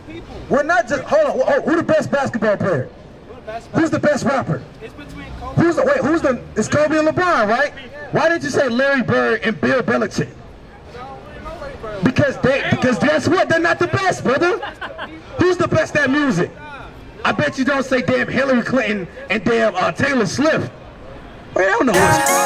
people. We're not just, hold on, who the best basketball player? Who's the best rapper? It's between Kobe. It's Kobe and LeBron, right? Why didn't you say Larry Bird and Bill Belichick? Because guess what? They're not the best, brother. Who's the best at music? I bet you don't say damn Hillary Clinton and damn Taylor Swift. Well, I don't know.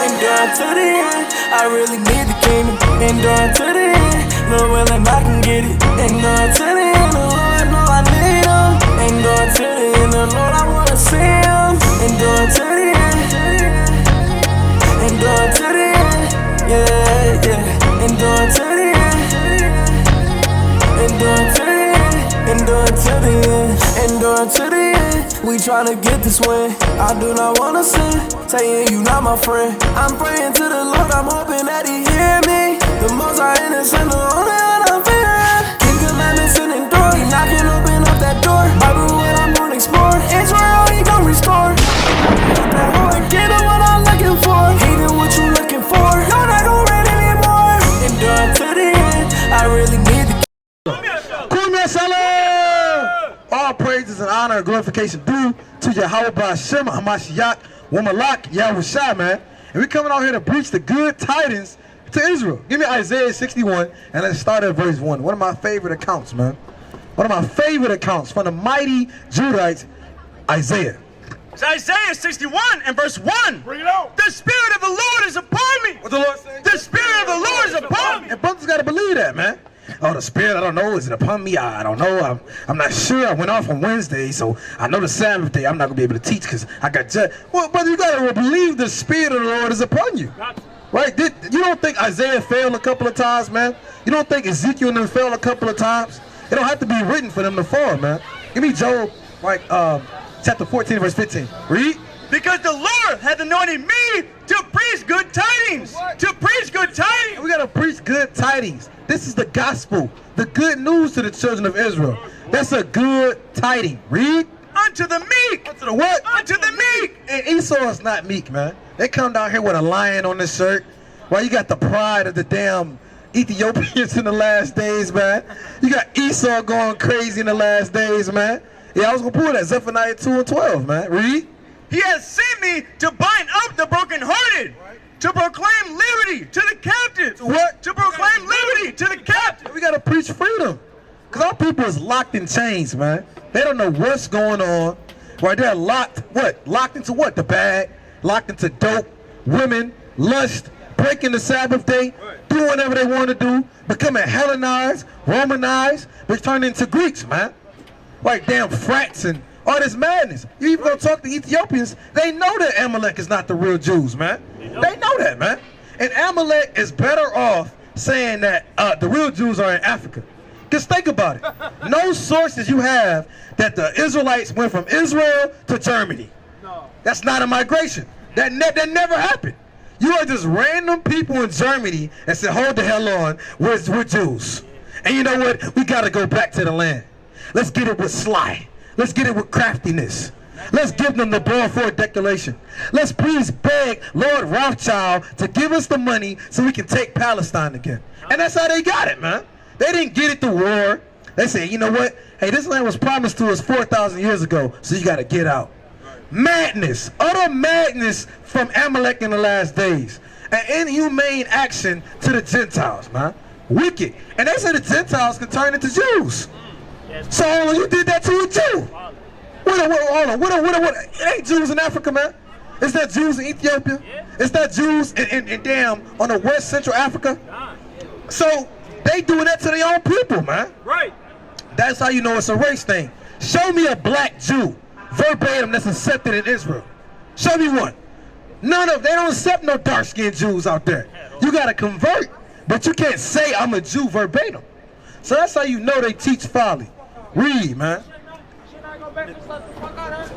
Endure to the end. I really need the kingdom. Endure to the end. Lord willing, I can get it. Endure to the end. The Lord know I need him. Endure to the end. The Lord, I wanna see him. Endure to the end. Endure to the end. Yeah, yeah. Endure to the end. Endure to the end. Endure to the end. Endure to the end. We tryna get this win. I do not wanna sin. Saying you not my friend. I'm praying to the Lord. I'm hoping that he hear me. The most I innocent, the only one I'm fearing. Keep commandments and endure. He knocking, open up that door. Bible what I'm gonna explore. Israel, he gon' restore. Get what I'm looking for. Even what you looking for. You're not gon' read anymore. Endure to the end. I really need the all praises and honor and glorification due to Yahweh B'Hashem, Hamashiach, Wamalak, Yahushua, man. And we coming out here to preach the good tidings to Israel. Give me Isaiah 61, and let's start at verse 1. One of my favorite accounts, man. One of my favorite accounts from the mighty Judites, Isaiah. It's Isaiah 61 and verse 1. Bring it out. The Spirit of the Lord is upon me. What the Lord say? The Spirit of the Lord is upon me. And brothers got to believe that, man. Oh, the Spirit, I don't know. Is it upon me? I don't know. I'm not sure. I went off on Wednesday, so I know the Sabbath day I'm not going to be able to teach because I got judged. Well, brother, you got to believe the Spirit of the Lord is upon you. Right? You don't think Isaiah failed a couple of times, man? You don't think Ezekiel and them failed a couple of times? It don't have to be written for them to fall, man. Give me Job, like, chapter 14, verse 15. Read. Because the Lord hath anointed me to preach good tidings. What? To preach good tidings. We got to preach good tidings. This is the gospel, the good news to the children of Israel. That's a good tiding. Read. Unto the meek. Unto the what? Unto the meek. And Esau is not meek, man. They come down here with a lion on their shirt. Well, you got the pride of the damn Ethiopians in the last days, man. You got Esau going crazy in the last days, man. Yeah, I was going to pull that. Zephaniah 2 and 12, man. Read. He has sent me to bind up the brokenhearted, to proclaim liberty to the captives. What? To proclaim liberty to the captives. We got to preach freedom. Because our people is locked in chains, man. They don't know what's going on. Right, they're locked, what? Locked into what? The bag. Locked into dope, women, lust, breaking the Sabbath day, doing whatever they want to do, becoming Hellenized, Romanized, returning into Greeks, man. Like damn frats and all this madness. You even gonna talk to Ethiopians, they know that Amalek is not the real Jews, man. They know that, man. And Amalek is better off saying that the real Jews are in Africa. Just think about it. No sources you have that the Israelites went from Israel to Germany. No. That's not a migration. That never happened. You are just random people in Germany that said, hold the hell on, we're Jews. And you know what? We gotta go back to the land. Let's get it with sly. Let's get it with craftiness. Let's give them the Balfour Declaration. Let's please beg Lord Rothschild to give us the money so we can take Palestine again. And that's how they got it, man. They didn't get it through war. They said, you know what? Hey, this land was promised to us 4,000 years ago, so you got to get out. Madness, utter madness from Amalek in the last days. An inhumane action to the Gentiles, man. Wicked. And they said the Gentiles can turn into Jews. So hold on, you did that to a Jew. It ain't Jews in Africa, man. Is that Jews in Ethiopia? Is that Jews in damn on the West Central Africa? So they doing that to their own people, man. Right. That's how you know it's a race thing. Show me a black Jew, verbatim, that's accepted in Israel. Show me one. None of, they don't accept no dark-skinned Jews out there. You gotta convert, but you can't say I'm a Jew verbatim. So that's how you know they teach folly. Read, man.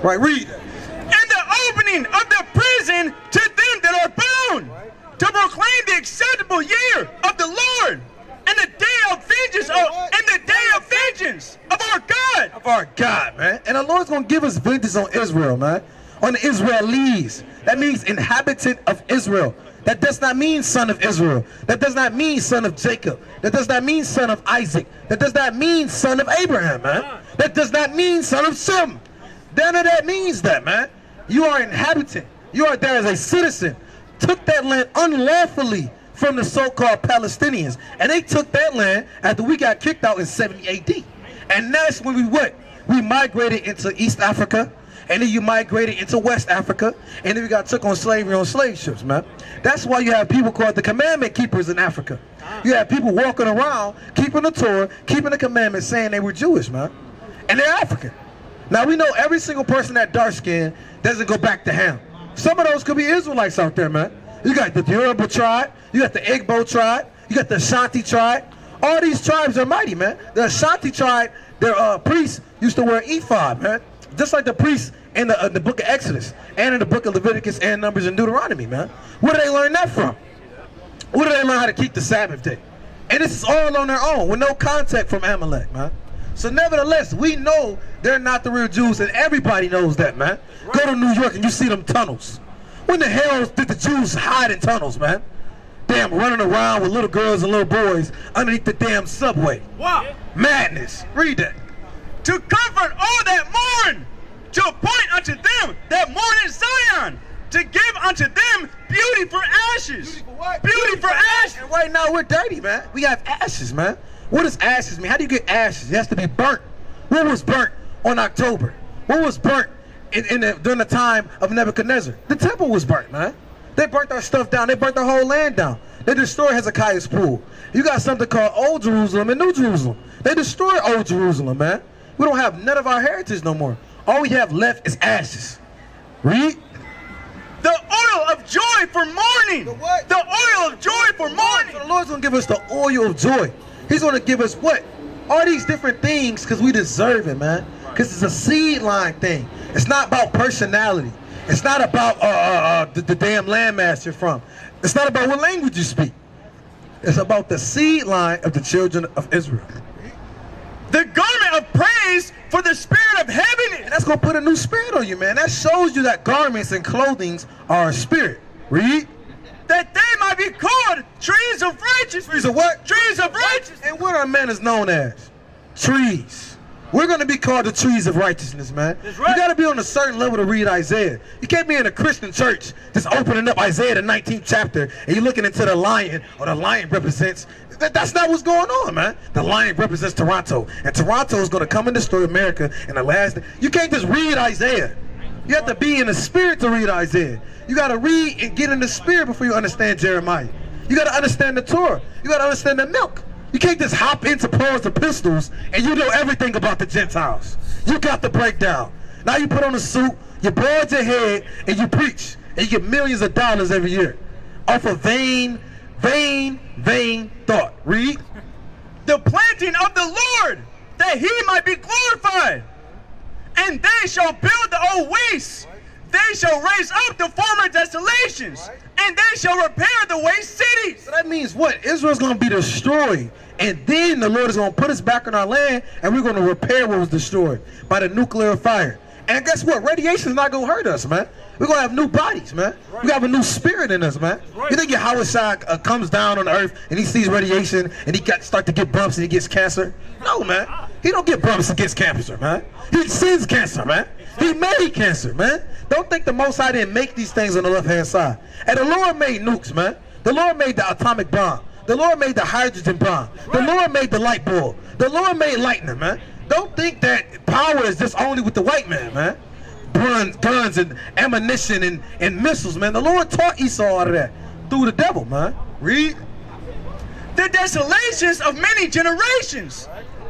Right, read. And the opening of the prison to them that are bound, to proclaim the acceptable year of the Lord, and the day of vengeance of our God. Of our God, man. And the Lord's gonna give us vengeance on Israel, man. on the Israelis. That means inhabitant of Israel. That does not mean son of Israel. That does not mean son of Jacob. That does not mean son of Isaac. That does not mean son of Abraham, man. That does not mean son of Shem. None of that means that, man. You are inhabitant. You are there as a citizen. Took that land unlawfully from the so-called Palestinians. And they took that land after we got kicked out in 70 AD. And that's when we what? We migrated into East Africa. And then you migrated into West Africa, and then we got took on slavery on slave ships, man. That's why you have people called the commandment keepers in Africa. You have people walking around, keeping the Torah, keeping the commandments, saying they were Jewish, man. And they're African. Now, we know every single person that dark-skinned doesn't go back to Ham. Some of those could be Israelites out there, man. You got the Yoruba tribe, you got the Igbo tribe, you got the Ashanti tribe. All these tribes are mighty, man. The Ashanti tribe, their priests used to wear ephod, man. Just like the priests in the book of Exodus and in the book of Leviticus and Numbers and Deuteronomy, man. Where do they learn that from? Where do they learn how to keep the Sabbath day? And this is all on their own with no contact from Amalek, man. So nevertheless, we know they're not the real Jews, and everybody knows that, man. Go to New York and you see them tunnels. When the hell did the Jews hide in tunnels, man? Damn, running around with little girls and little boys underneath the damn subway. Wow. Madness. Read that. To comfort all that mourn, to appoint unto them that mourn in Zion, to give unto them beauty for ashes. Beauty for what? Beauty for ashes. And right now we're dirty, man. We have ashes, man. What does ashes mean? How do you get ashes? It has to be burnt. What was burnt on October? What was burnt during the time of Nebuchadnezzar? The temple was burnt, man. They burnt our stuff down. They burnt the whole land down. They destroyed Hezekiah's pool. You got something called Old Jerusalem and New Jerusalem. They destroyed Old Jerusalem, man. We don't have none of our heritage no more. All we have left is ashes. Read. The oil of joy for mourning. The what? The oil of joy for mourning. So the Lord's going to give us the oil of joy. He's going to give us what? All these different things because we deserve it, man. Because it's a seed line thing. It's not about personality. It's not about the damn landmass you're from. It's not about what language you speak. It's about the seed line of the children of Israel. The garment of praise for the spirit of heaviness. And that's going to put a new spirit on you, man. That shows you that garments and clothing are a spirit. Read. That they might be called trees of righteousness. Trees of what? Trees of righteousness. And what our man is known as? Trees. We're going to be called the trees of righteousness, man. That's right. You got to be on a certain level to read Isaiah. You can't be in a Christian church just opening up Isaiah, the 19th chapter, and you're looking into the lion, or the lion represents. That's not what's going on, man. The lion represents Toronto, and Toronto is going to come and destroy America in the last day. You can't just read Isaiah. You have to be in the spirit to read Isaiah. You got to read and get in the spirit before you understand Jeremiah. You got to understand the Torah. You got to understand the milk. You can't just hop into Paul's epistles and you know everything about the Gentiles. You got the breakdown. Now you put on a suit, you bald your head, and you preach. And you get millions of dollars every year off of vain thought. Read. The planting of the Lord, that he might be glorified. And they shall build the old wastes. They shall raise up the former desolations. And they shall repair the waste cities. So that means what? Israel's going to be destroyed. And then the Lord is going to put us back on our land, and we're going to repair what was destroyed by the nuclear fire. And guess what? Radiation is not going to hurt us, man. We're going to have new bodies, man. We're going to have a new spirit in us, man. You think your Howard Shah comes down on the earth and he sees radiation and he start to get bumps and he gets cancer? No, man. He don't get bumps and gets cancer, man. He sends cancer, man. He made cancer, man. Don't think the Most High didn't make these things on the left-hand side. And the Lord made nukes, man. The Lord made the atomic bomb. The Lord made the hydrogen bomb. The Lord made the light bulb. The Lord made lightning, man. Don't think that power is just only with the white man, man. Guns and ammunition and missiles, man. The Lord taught Esau out of that through the devil, man. Read. The desolations of many generations.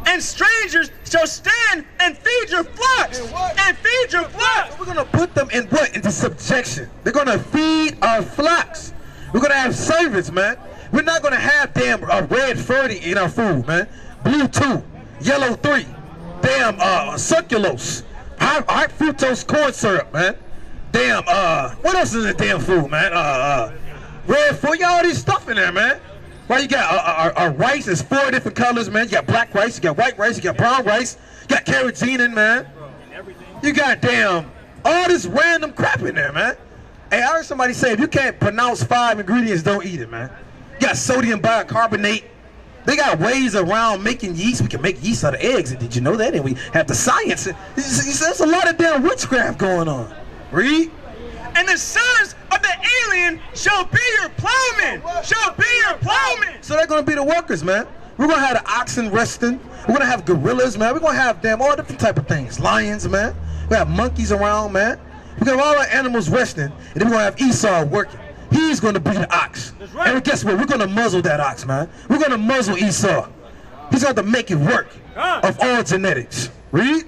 And strangers shall stand and feed your flocks. And feed your flocks. We're going to put them in what? Into subjection. They're going to feed our flocks. We're going to have servants, man. We're not going to have damn red 30 in our food, man. Blue 2, yellow 3, damn succulose, high fructose corn syrup, man. Damn, what else is in damn food, man? Red 4, you got all this stuff in there, man. Well, you got our rice is 4 different colors, man. You got black rice, you got white rice, you got brown rice, you got carrageenan, man. You got damn All this random crap in there, man. Hey, I heard somebody say if you can't pronounce 5 ingredients, don't eat it, man. You got sodium bicarbonate. They got ways around making yeast. We can make yeast out of eggs. And did you know that? And we have the science. There's a lot of damn witchcraft going on. Read. And the sons of the alien shall be your plowmen. Shall be your plowmen. So they're going to be the workers, man. We're going to have the oxen resting. We're going to have gorillas, man. We're going to have damn all different type of things. Lions, man. We have monkeys around, man. We're going to have all our animals resting. And then we're going to have Esau working. He's going to be the ox. That's right. And guess what? We're going to muzzle that ox, man. We're going to muzzle Esau. He's going to make it work of all genetics. Read.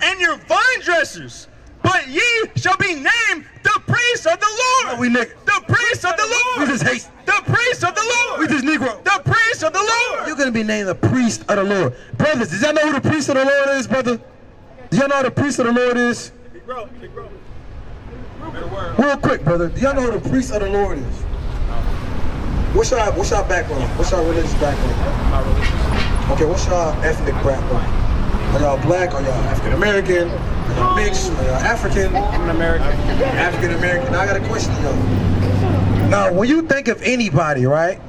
And your vine dressers. But ye shall be named the priests of the Lord. We nigga. The priests of the Lord. We just hate. The priests of the Lord. We just Negro. The priests of the Lord. You're going to be named the priest of the Lord. Brothers, did y'all know who the priest of the Lord is, brother? Do y'all know who the priest of the Lord is? Big bro. Real quick, brother. Do y'all know who the priest of the Lord is? What's your background? What's your religious background? My religious. Okay, what's your ethnic background? Are y'all black? Are y'all African American? Are y'all mixed? Are y'all African? I'm an American. African American. Now I got a question, y'all. Now, when you think of anybody, right?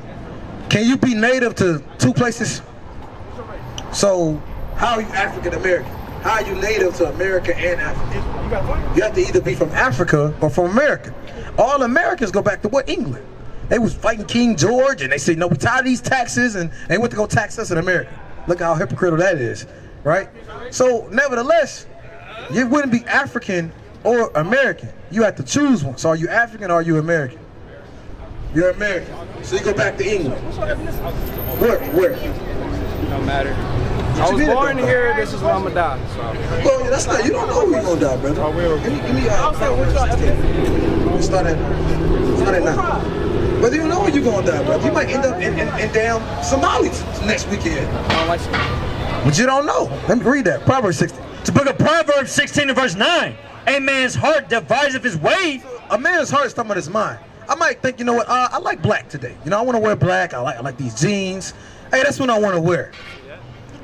Can you be native to 2 places? So, how are you African American? How are you native to America and Africa? You have to either be from Africa or from America. All Americans go back to what? England. They was fighting King George, and they said, no, we tired of these taxes, and they went to go tax us in America. Look how hypocritical that is, right? So, nevertheless, you wouldn't be African or American. You have to choose one. So, are you African or are you American? You're American. So, you go back to England. Where? No matter. I was born here. This is where I'm gonna die. So. Well, that's not. You don't know who you're gonna die, brother. I will. Give me start at now. Brother, you don't know where you're gonna die, brother. You might end up in damn Somalia next weekend. I don't like it. But you don't know. Let me read that. Proverbs 16. It's the book of Proverbs 16 and verse 9. A man's heart deviseth his way. A man's heart is talking about his mind. I might think, you know what? I like black today. You know, I want to wear black. I like these jeans. Hey, that's what I want to wear.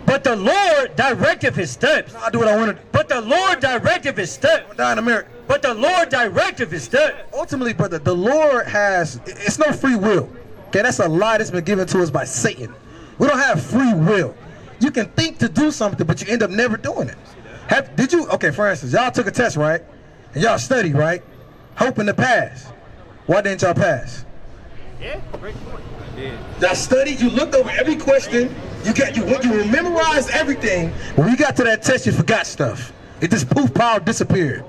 But the Lord directeth his steps. I do what I want to do. But the Lord directeth his steps. I'm die in America. But the Lord directeth his steps. Ultimately, brother, the Lord has, it's no free will. Okay, that's a lie that's been given to us by Satan. We don't have free will. You can think to do something, but you end up never doing it. Did you, okay, for instance, y'all took a test, right? And y'all studied, right? Hoping to pass. Why didn't y'all pass? Yeah, great point. Y'all studied, you looked over every question, you memorized everything. When you got to that test, you forgot stuff. It just poof, pow, disappeared.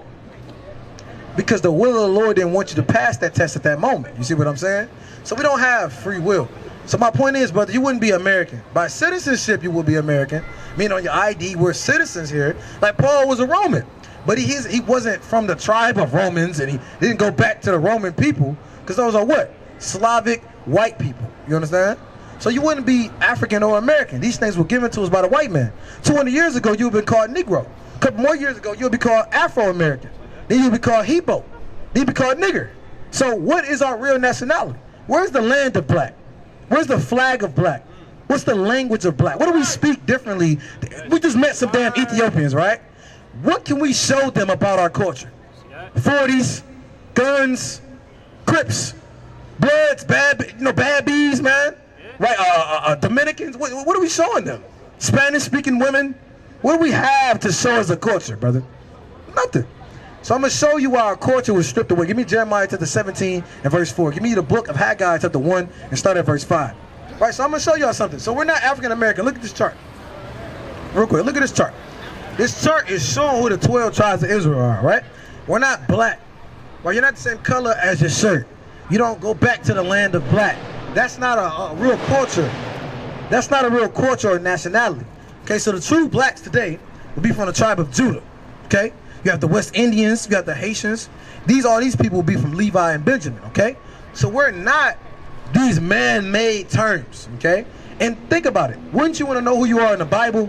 Because the will of the Lord didn't want you to pass that test at that moment. You see what I'm saying? So we don't have free will. So my point is, brother, you wouldn't be American. By citizenship, you would be American. Meaning on your ID, we're citizens here. Like Paul was a Roman. But he wasn't from the tribe of Romans, and he didn't go back to the Roman people. Because those are what? Slavic white people. You understand? So you wouldn't be African or American. These things were given to us by the white man. 200 years ago, you would have been called Negro. A couple more years ago, you would be called Afro-American. Then you would be called Hebo. Then you'd be called nigger. So what is our real nationality? Where's the land of black? Where's the flag of black? What's the language of black? What do we speak differently? We just met some damn Ethiopians, right? What can we show them about our culture? 40s, guns, Crips, Bloods, bad bees, man. Right? Dominicans. What are we showing them? Spanish-speaking women. What do we have to show as a culture, brother? Nothing. So I'm going to show you why our culture was stripped away. Give me Jeremiah chapter 17 and verse 4. Give me the book of Haggai chapter 1 and start at verse 5. Right, so I'm going to show y'all something. So we're not African American. Look at this chart. Real quick, look at this chart. This chart is showing who the 12 tribes of Israel are, right? We're not black. Well, you're not the same color as your shirt. You don't go back to the land of black. That's not a real culture. That's not a real culture or nationality. Okay, so the true blacks today will be from the tribe of Judah. Okay? You have the West Indians, you have the Haitians. All these people will be from Levi and Benjamin, okay? So we're not these man-made terms, okay? And think about it. Wouldn't you want to know who you are in the Bible?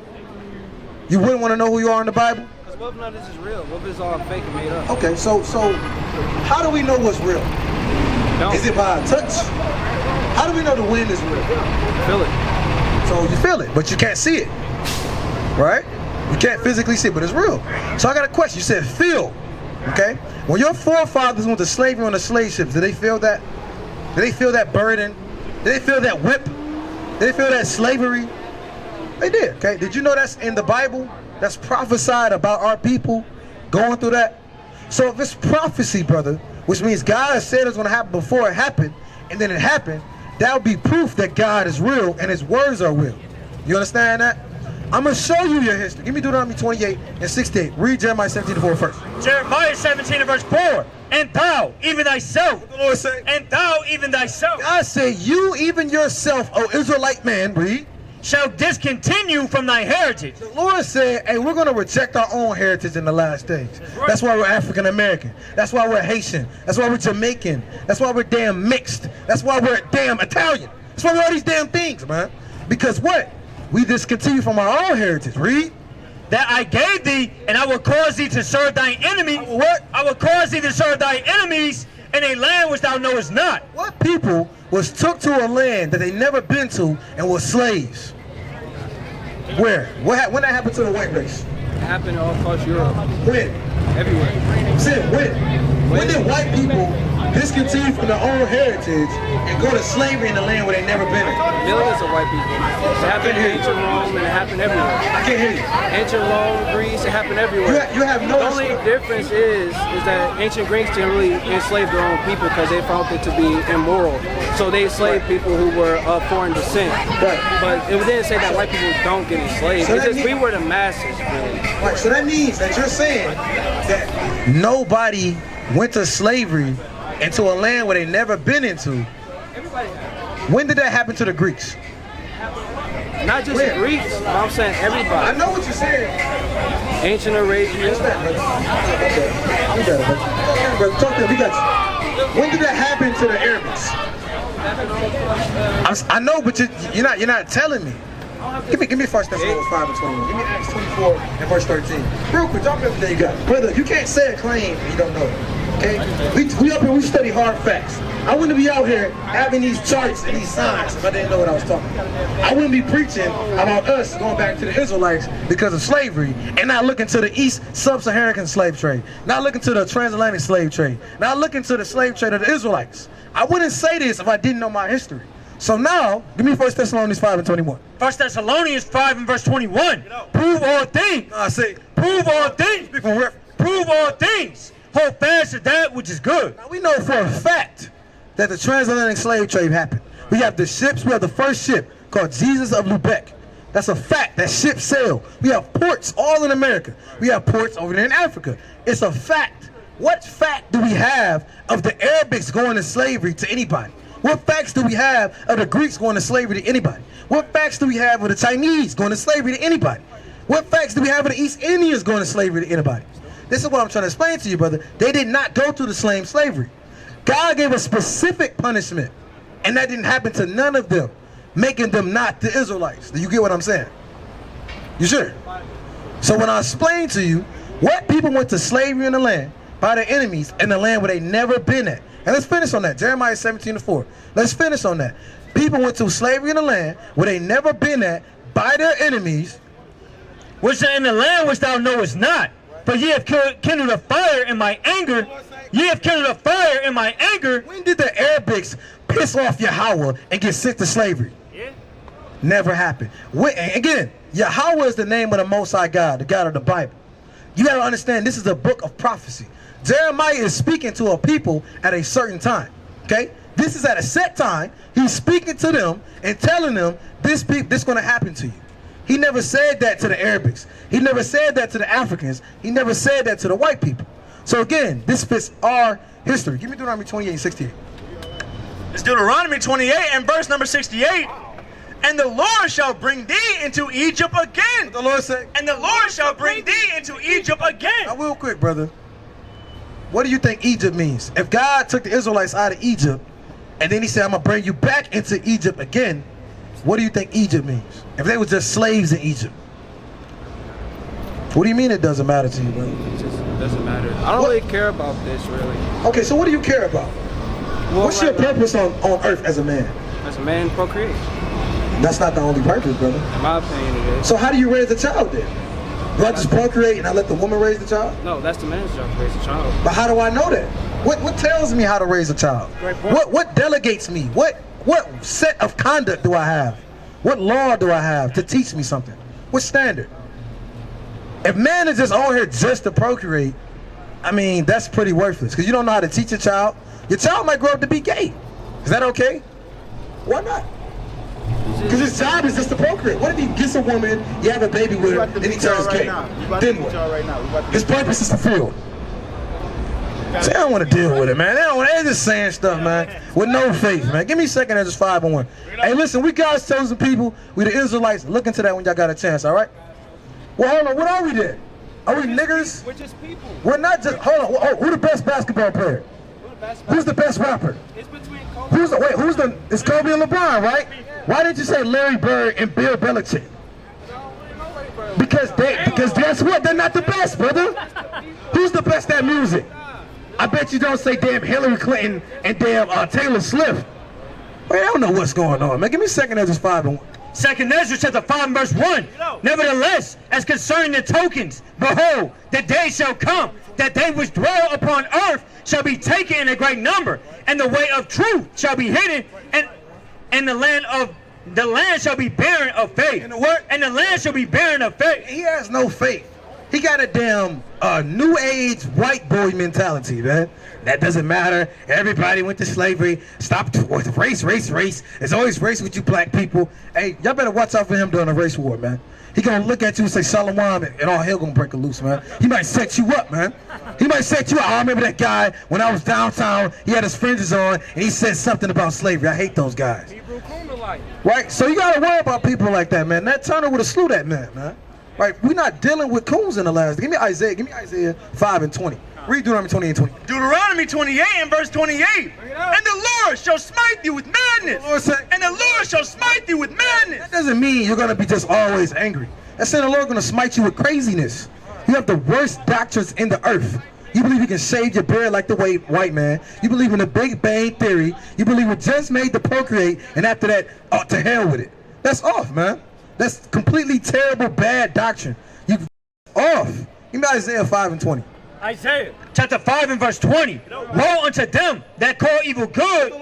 You wouldn't want to know who you are in the Bible? Because what if none of this is real? What if it's all fake and made up? Okay, so how do we know what's real? Don't. Is it by a touch? How do we know the wind is real? Feel it. So you feel it, but you can't see it, right? You can't physically see it, but it's real. So I got a question. You said feel. Okay? When your forefathers went to slavery on the slave ships, did they feel that? Did they feel that burden? Did they feel that whip? Did they feel that slavery? They did, okay? Did you know that's in the Bible? That's prophesied about our people going through that? So if it's prophecy, brother, which means God said it's going to happen before it happened, and then it happened, that would be proof that God is real and his words are real. You understand that? I'm going to show you your history. Give me Deuteronomy 28 and 68. Read Jeremiah 17:4 first. Jeremiah 17 and verse 4. And thou, even thyself. What the Lord say? And thou, even thyself. God said, you, even yourself, O Israelite man, read, shall discontinue from thy heritage. the Lord said, hey, we're going to reject our own heritage in the last days. That's why we're African American. That's why we're Haitian. That's why we're Jamaican. That's why we're damn mixed. That's why we're damn Italian. That's why we're all these damn things, man. Because what? We discontinue from our own heritage. Read. That I gave thee, and I will cause thee to serve thine enemy. What? I will cause thee to serve thy enemies in a land which thou knowest not. What people was took to a land that they never been to and were slaves? Where? When that happened to the white race? It happened all across Europe, When? everywhere. I'm saying when? When did white people discontinue from their own heritage and go to slavery in the land where they never been in? Millions of white people. It happened in ancient Rome and it happened everywhere. I can't hear you. Ancient Rome, Greece, it happened everywhere. You have no. The only difference is that ancient Greeks didn't really enslave their own people because they found it to be immoral. So they enslaved people who were of foreign descent. Right. But it didn't say that white people don't get enslaved. So It's that just we were the masses, really. Right, so that means that you're saying that nobody went to slavery into a land where they never been into. When did that happen to the Greeks? Not just Where? Greeks, but I'm saying everybody. I know what you're saying. Ancient Arabians. I'm better, brother. Talk to him. We got you. When did that happen to the Arabics? I know, but you're not telling me. Give me 1 Thessalonians 5 and 21. Give me Acts 24 and verse 13. Real quick, drop everything you got. Brother, you can't say a claim and you don't know it. Okay? We up here, we study hard facts. I wouldn't be out here having these charts and these signs if I didn't know what I was talking about. I wouldn't be preaching about us going back to the Israelites because of slavery and not looking to the East Sub-Saharan slave trade, not looking to the transatlantic slave trade, not looking to the slave trade of the Israelites. I wouldn't say this if I didn't know my history. So now, give me 1 Thessalonians 5 and 21. 1 Thessalonians 5 and verse 21. Prove all things. I say, Prove all things. Prove all things. Hold fast to that which is good. now we know for a fact that the transatlantic slave trade happened. We have the ships. We have the first ship called Jesus of Lubeck. That's a fact. That ship sailed. We have ports all in America. We have ports over there in Africa. It's a fact. What fact do we have of the Arabics going to slavery to anybody? What facts do we have of the Greeks going to slavery to anybody? What facts do we have of the Chinese going to slavery to anybody? What facts do we have of the East Indians going to slavery to anybody? This is what I'm trying to explain to you, brother. They did not go through the slave slavery. God gave a specific punishment, and that didn't happen to none of them, making them not the Israelites. Do you get what I'm saying? You sure? So when I explain to you what people went to slavery in the land by their enemies in the land where they never been at, and let's finish on that. Jeremiah 17:4. Let's finish on that. People went to slavery in the land where they never been at by their enemies, Which are in the land which thou knowest not. For ye have kindled a fire in my anger. Ye have kindled a fire in my anger. When did the Arabics piss off Yahweh and get sent to slavery? Yeah. Never happened. Again, Yahweh is the name of the Most High God, the God of the Bible. You got to understand, this is a book of prophecy. Jeremiah is speaking to a people at a certain time. Okay? This is at a set time. He's speaking to them and telling them this is going to happen to you. He never said that to the Arabics. He never said that to the Africans. He never said that to the white people. So again, this fits our history. Give me Deuteronomy 28 and 68. It's Deuteronomy 28 and verse number 68. And the Lord shall bring thee into Egypt again. What the Lord say? And the Lord shall bring thee into Egypt again. Now real quick, brother. What do you think Egypt means? If God took the Israelites out of Egypt, and then he said, I'm going to bring you back into Egypt again, what do you think Egypt means? If they were just slaves in Egypt. What do you mean it doesn't matter to you, brother? It just doesn't matter. I don't really care about this, really. Okay, so what do you care about? Well, What's your right now, purpose on earth as a man? as a man, procreate. That's not the only purpose, brother. In my opinion, it is. So how do you raise a child then? Do I just procreate and I let the woman raise the child? No, that's the man's job to raise a child. But how do I know that? What tells me how to raise a child? Great point. What delegates me? What set of conduct do I have? What law do I have to teach me something? What standard? If man is just on here just to procreate, I mean, that's pretty worthless, because you don't know how to teach a child. Your child might grow up to be gay. Is that okay? Why not? Because his job is just to procreate. What if he gets a woman, you have a baby with her, and he turns gay? Then what? His purpose is fulfilled. See, I don't want to deal with it, man. They're just saying stuff, man, with no faith, man. Give me a second, that's just 5-1. Hey, listen, we God's chosen people. We the Israelites. Look into that when y'all got a chance, all right? Well, hold on. What are we then? Are we niggers? We're just people. We're not just. Hold on. Oh, who the best basketball player? Who's the best rapper? It's between Kobe. It's Kobe and LeBron, right? Why didn't you say Larry Bird and Bill Belichick? Because guess what? They're not the best, brother. Who's the best at music? I bet you don't say damn Hillary Clinton and damn Taylor Swift. Wait, I don't know what's going on, man. Give me a second, that's just 5-1. 2 Ezra chapter 5 verse 1. Nevertheless, as concerning the tokens, behold, the day shall come that they which dwell upon earth shall be taken in a great number, and the way of truth shall be hidden, and the land shall be barren of faith. And the what? And the land shall be barren of faith. He has no faith. He got a damn new age white boy mentality, man. That doesn't matter. Everybody went to slavery. Stop race. There's always race with you black people. Hey, y'all better watch out for him during a race war, man. He gonna look at you and say Shalom, and all hell gonna break loose, man. He might set you up, man. He might set you up. I remember that guy when I was downtown. He had his fringes on, and he said something about slavery. I hate those guys. Right? So you gotta worry about people like that, man. Nat Turner would have slew that man. Right? We're not dealing with coons in the last. Give me Isaiah 5:20. Read Deuteronomy 20:20. Deuteronomy 28 and verse 28. And the Lord shall smite you with madness. And the Lord shall smite you with madness. That doesn't mean you're gonna be just always angry. That's saying the Lord's gonna smite you with craziness. You have the worst doctrines in the earth. You believe you can shave your beard like the white man. You believe in the Big Bang Theory. You believe we're just made to procreate, and after that, to hell with it. That's off, man. That's completely terrible, bad doctrine. You off. Give me Isaiah 5:20. Isaiah chapter 5 and verse 20. Woe unto them that call evil good.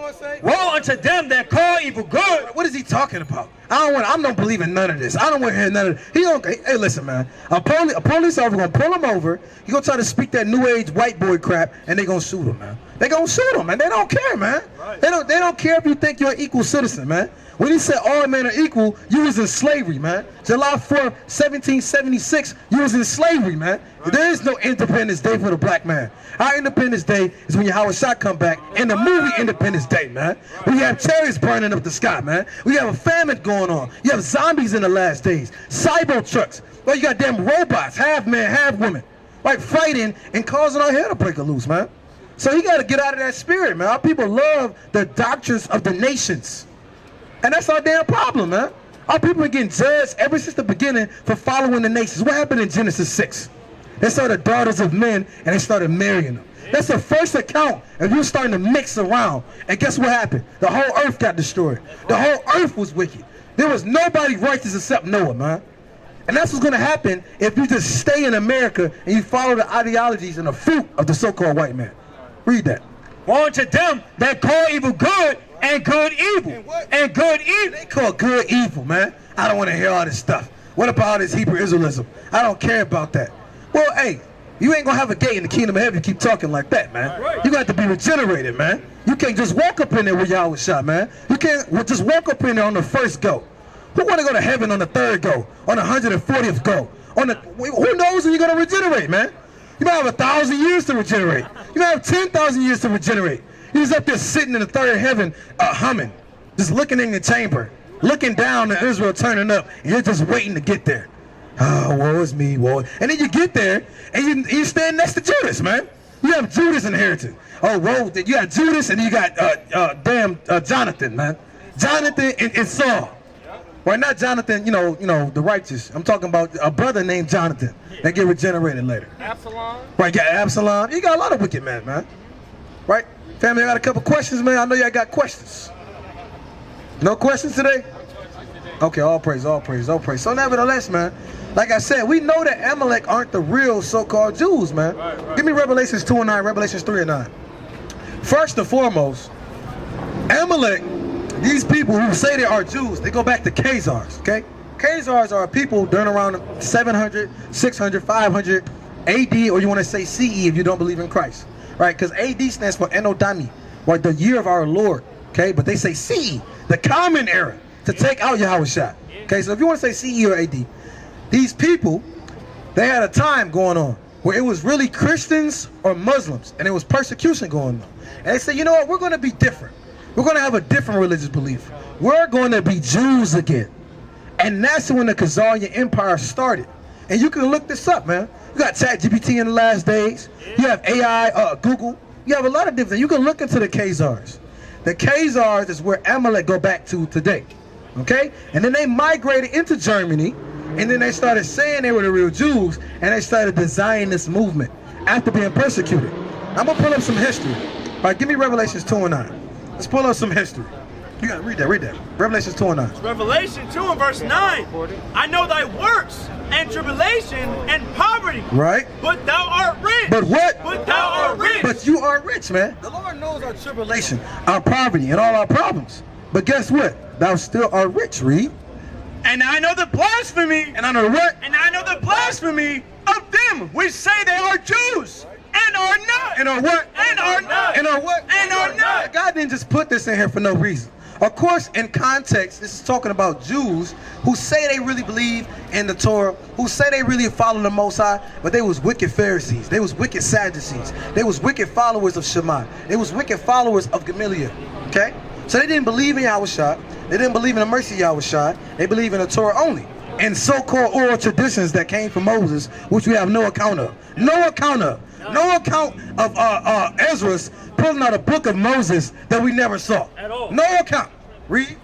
Woe unto them that call evil good. What is he talking about? I don't believe in none of this. I don't want to hear none of this. Hey, listen, man. A police officer gonna pull him over. He gonna try to speak that new age white boy crap, and they gonna shoot him, man. They gonna shoot him, man. They don't care, man. Right. They don't care if you think you're an equal citizen, man. When he said all men are equal, you was in slavery, man. July 4th, 1776, you was in slavery, man. Right. There is no Independence Day for the black man. Our Independence Day is when your Howard Shot come back in the movie Independence Day, man. We have chariots burning up the sky, man. We have a famine going on. You have zombies in the last days. Cyber trucks. Well, you got damn robots, half men, half women, like fighting and causing our hair to break loose, man. So you got to get out of that spirit, man. Our people love the doctrines of the nations. And that's our damn problem, man. Our people are getting judged ever since the beginning for following the nations. What happened in Genesis 6? They saw the daughters of men and they started marrying them. That's the first account of you starting to mix around. And guess what happened? The whole earth got destroyed. The whole earth was wicked. There was nobody righteous except Noah, man. And that's what's going to happen if you just stay in America and you follow the ideologies and the fruit of the so-called white man. Read that. Woe unto them that call evil good and good evil. And good evil. They call good evil, man. I don't want to hear all this stuff. What about all this Hebrew Israelism? I don't care about that. Well, hey, you ain't going to have a gate in the kingdom of heaven if you keep talking like that, man. You got to be regenerated, man. You can't just walk up in there with Yahweh shot, man. You can't just walk up in there on the first go. Who want to go to heaven on the third go? On the 140th go? Who knows when you're going to regenerate, man? You might have 1,000 years to regenerate. You might have 10,000 years to regenerate. You're just up there sitting in the third heaven, humming, just looking in the chamber, looking down at Israel turning up, and you're just waiting to get there. Oh, woe is me, woe. And then you get there, and you stand next to Judas, man. You have Judas inherited. Oh, whoa, you got Judas, and you got Jonathan, man. Jonathan and Saul. Well, not Jonathan, you know, the righteous. I'm talking about a brother named Jonathan that get regenerated later. Absalom. Right, got Absalom. You got a lot of wicked men, man. Right? Family, I got a couple questions, man. I know y'all got questions. No questions today? Okay, all praise, all praise, all praise. So nevertheless, man, Like I said, we know that Amalek aren't the real so-called Jews, man. Give me Revelations 2 and 9, Revelations 3 and 9. First and foremost, Amalek, these people who say they are Jews, they go back to Khazars, okay? Khazars are people during around 700, 600, 500 AD, or you want to say CE if you don't believe in Christ, right? Because AD stands for Enodami, or the year of our Lord, okay? But they say CE, the common era, to take out Yahushua. Okay, so if you want to say CE or AD, these people, they had a time going on where it was really Christians or Muslims, and it was persecution going on. And they said, you know what, we're going to be different. We're going to have a different religious belief. We're going to be Jews again. And that's when the Khazarian Empire started. And you can look this up, man. You got ChatGPT in the last days. You have AI, Google. You have a lot of different things. You can look into the Khazars. The Khazars is where Amalek go back to today. Okay? And then they migrated into Germany, and then they started saying they were the real Jews, and they started designing this movement after being persecuted. I'm going to pull up some history. All right, give me Revelations 2 and 9. Let's pull up some history. You got to read that. Revelations 2 and 9. Revelation 2 and verse 9. I know thy works and tribulation and poverty. Right. But thou art rich. But what? But thou art rich. But you are rich, man. The Lord knows our tribulation, our poverty, and all our problems. But guess what? Thou still are rich, read. And I know the blasphemy. And I know the what? And I know the blasphemy of them which say they are Jews and are not. And are what? And are not. And are what? And are not. God didn't just put this in here for no reason. Of course, in context, this is talking about Jews who say they really believe in the Torah, who say they really follow the Most High, but they was wicked Pharisees, they was wicked Sadducees, they was wicked followers of Shammai, they was wicked followers of Gamaliel, okay? So they didn't believe in Yahushua, they didn't believe in the mercy of Yahushua, they believe in the Torah only, and so-called oral traditions that came from Moses, which we have no account of. No account of. No account of Ezra's pulling out a book of Moses that we never saw. At all. No account. Read.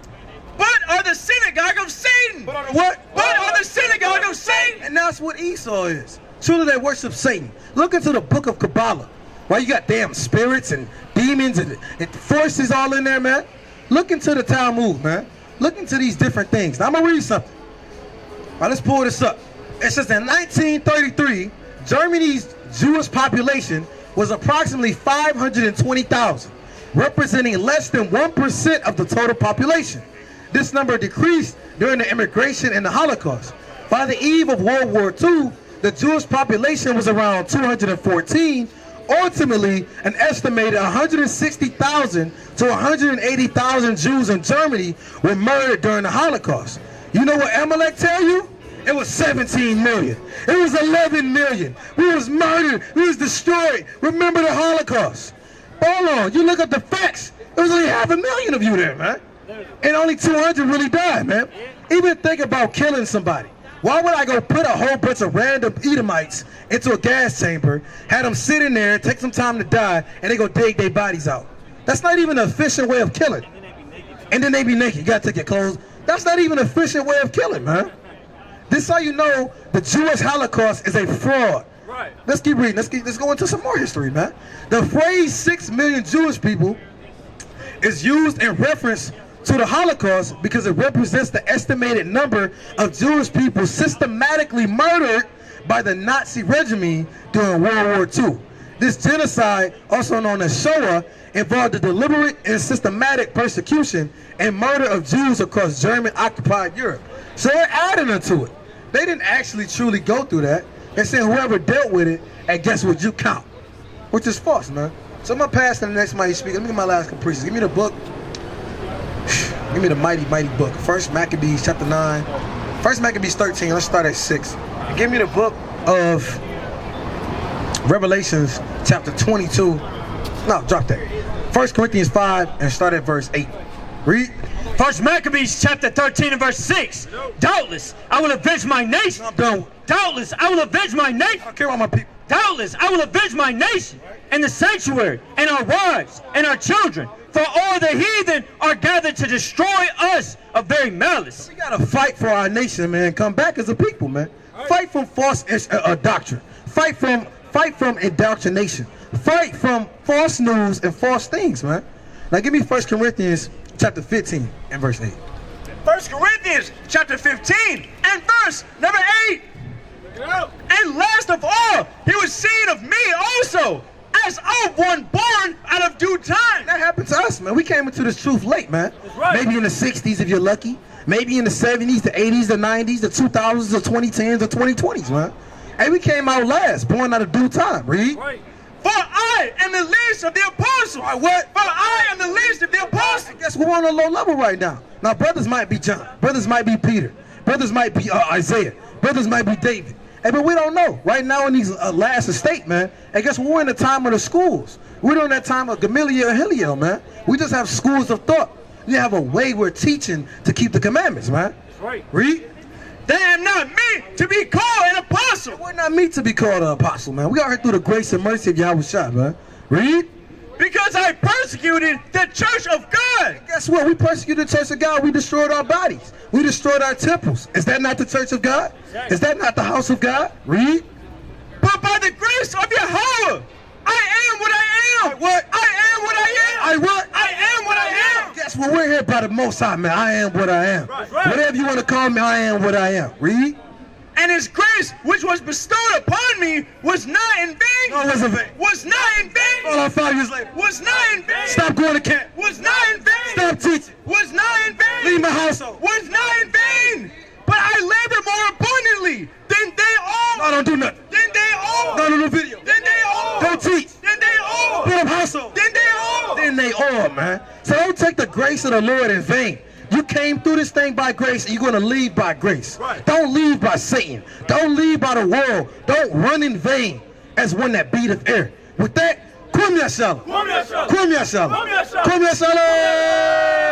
But are the synagogue of Satan. But are the what? But are the synagogue of Satan. And that's what Esau is. Truly they worship Satan. Look into the book of Kabbalah. Right, you got damn spirits and demons and forces all in there, man. Look into the Talmud, man. Look into these different things. Now I'm going to read something. All right, let's pull this up. It says in 1933, Germany's Jewish population was approximately 520,000, representing less than 1% of the total population. This number decreased during the immigration and the Holocaust. By the eve of World War II, the Jewish population was around 214. Ultimately, an estimated 160,000 to 180,000 Jews in Germany were murdered during the Holocaust. You know what Amalek tell you? It was 17 million. It was 11 million. We was murdered. We was destroyed. Remember the Holocaust. Hold on. You look at the facts. There was only 500,000 of you there, man. And only 200 really died, man. Even think about killing somebody. Why would I go put a whole bunch of random Edomites into a gas chamber, have them sit in there, take some time to die, and they go dig their bodies out? That's not even an efficient way of killing. And then they be naked. You gotta take your clothes. That's not even an efficient way of killing, man. This is how you know the Jewish Holocaust is a fraud. Right. Let's keep reading. Let's go into some more history, man. The phrase 6 million Jewish people is used in reference to the Holocaust because it represents the estimated number of Jewish people systematically murdered by the Nazi regime during World War II. This genocide, also known as Shoah, involved the deliberate and systematic persecution and murder of Jews across German-occupied Europe. So they're adding into it. They didn't actually truly go through that. They said whoever dealt with it, and guess what, you count. Which is false, man. So I'm going to pass to the next mighty speaker. Let me get my last caprices. Give me the book. Give me the mighty, mighty book. 1 Maccabees chapter 9. 1 Maccabees 13. Let's start at 6. And give me the book of Revelations chapter 22. No, drop that. 1 Corinthians 5 and start at verse 8. Read. 1 Maccabees chapter 13 and verse 6. Doubtless, I will avenge my nation. I'm done. Doubtless, I will avenge my nation. I don't care about my people. Doubtless, I will avenge my nation and the sanctuary and our wives and our children. For all the heathen are gathered to destroy us of very malice. We gotta fight for our nation, man. Come back as a people, man. Fight from false doctrine. Fight from indoctrination. Fight from false news and false things, man. Now give me 1 Corinthians chapter 15 and verse 8. 1 Corinthians chapter 15 and verse number 8. And last of all, he was seen of me also, as of one born out of due time. That happened to us, man. We came into this truth late, man. Maybe in the 60s if you're lucky. Maybe in the 70s, the 80s, the 90s, the 2000s, the 2010s, the 2020s, man. Hey, we came out last, born out of due time. Read. For I am the least of the apostles. What? For I am the least of the apostles. Guess we're on a low level right now. Now, brothers might be John. Brothers might be Peter. Brothers might be Isaiah. Brothers might be David. Hey, but we don't know. Right now in these last estate, man, I guess we're in the time of the schools. We're during that time of Gamaliel and Hillel, man. We just have schools of thought. We have a way we're teaching to keep the commandments, man. That's right. Read. They am not me to be called an apostle. We're not meant to be called an apostle, man. We are here through the grace and mercy of Yahweh Shah, man. Read. Because I persecuted the church of God. Guess what? We persecuted the church of God. We destroyed our bodies. We destroyed our temples. Is that not the church of God? Is that not the house of God? Read. But by the grace of Yahweh, I am what I am. What? I am what I am. I what? I am what I am. Guess what? We're here by the Most High, man. I am what I am. Whatever you want to call me, I am what I am. Read. And his grace, which was bestowed upon me, was not in vain. No, it wasn't vain. Was not in vain. Hold on, 5 years later. Was not in vain. Stop going to camp. Was not in vain. Stop teaching. Was not in vain. Leave my household. Was not in vain. But I labor more abundantly than they all. No, don't do nothing. Than they all. No, no video. Than they all. Don't teach. Than they all. Put up household. Than they all. Then they all, man. So don't take the grace of the Lord in vain. You came through this thing by grace, and you're going to leave by grace. Don't leave by Satan. Don't leave by the world. Don't run in vain as one that beateth air. With that, Kum Yashalom. Kum Yashalom. Kum Yashalom.